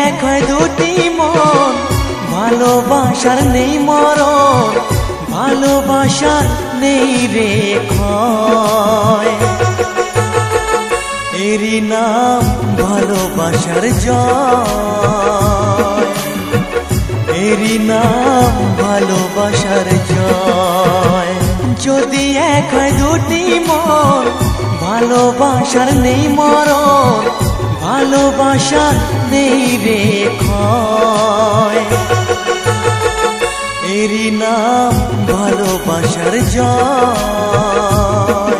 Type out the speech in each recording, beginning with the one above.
এক হয় দুটি মন, ভালোবাসার নেই মরণ, ভালোবাসার নেই রে ক্ষয়। এরই নাম ভালোবাসার জয়, এরই নাম ভালোবাসার জয়। যদি এক হয় দুটি মন, ভালোবাসার নেই মরণ, ভালোবাসার নেই রে ক্ষয়। এরই নাম ভালোবাসার জয়,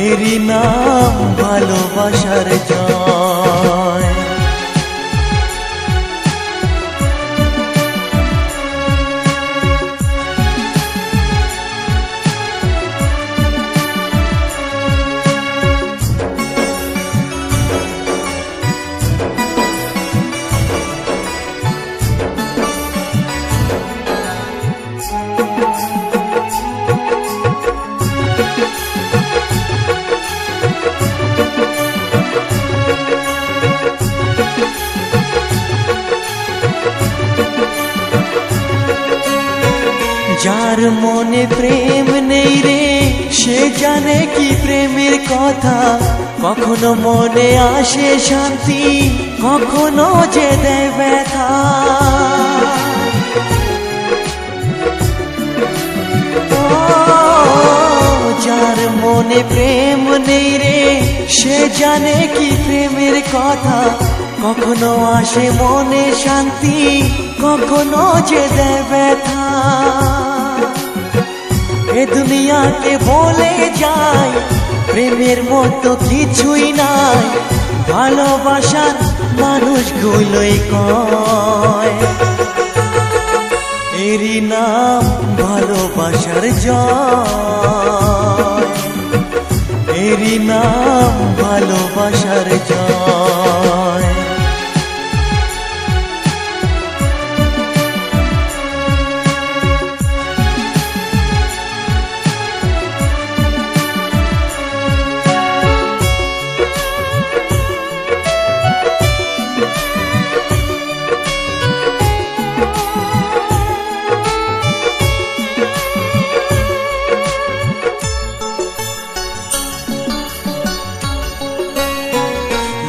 এরই নাম ভালোবাসার জয়। যার মনে প্রেম নেই রে, সে জানে কি প্রেমের কথা। কখনো মনে আসে শান্তি, কখনো যে দেয় ব্যথা। যার মনে প্রেম নেই রে, সে জানে কি প্রেমের কথা। কখনো আসে মনে শান্তি, কখনো যে দেয় ব্যথা। এ দুনিয়াতে বলে যায় প্রেমের মতো কিছুই নাই, ভালোবাসার মানুষগুলোই কয়। এরই নাম ভালোবাসার জয়, এরই নাম ভালোবাসার জয়।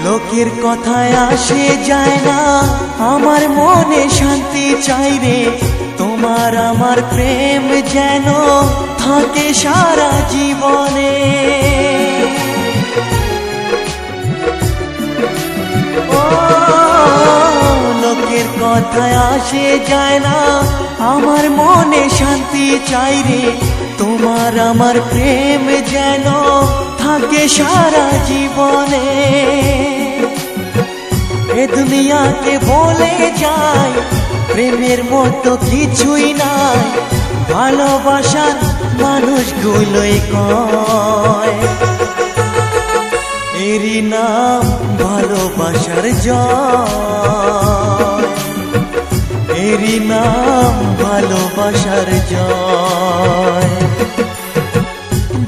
লোকের কথায় আসে যায় না, আমার মনে শান্তি চাই রে। তোমার আমার প্রেম যেন থাকে সারা জীবনে। ও লোকের কথায় আসে যায় না, আমার মনে শান্তি চাই রে। তোমার আমার প্রেম যেন থাকে সারা জীবনে। এ দুনিয়াতে বলে যায় প্রেমের মতো কিছুই নাই, ভালোবাসার মানুষগুলোই কয়। এরই নাম ভালোবাসার জয়, এরই নাম ভালোবাসার জয়।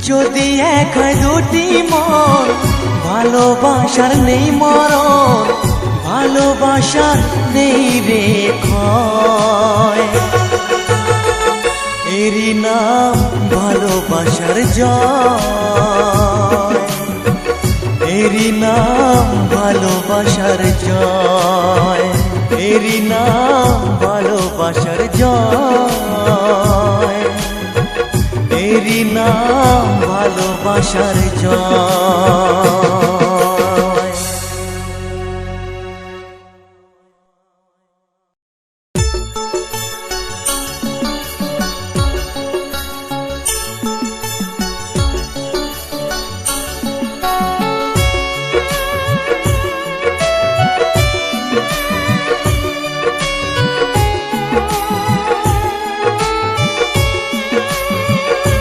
যদি এক হয় দুটি মন, ভালোবাসার নেই মরণ, ভালোবাসার নেই রে ক্ষয়। এরই নাম ভালোবাসার জয়, এরই নাম ভালোবাসার জয়, এরই নাম ভালোবাসার জয়, এরই নাম ভালোবাসার জয়।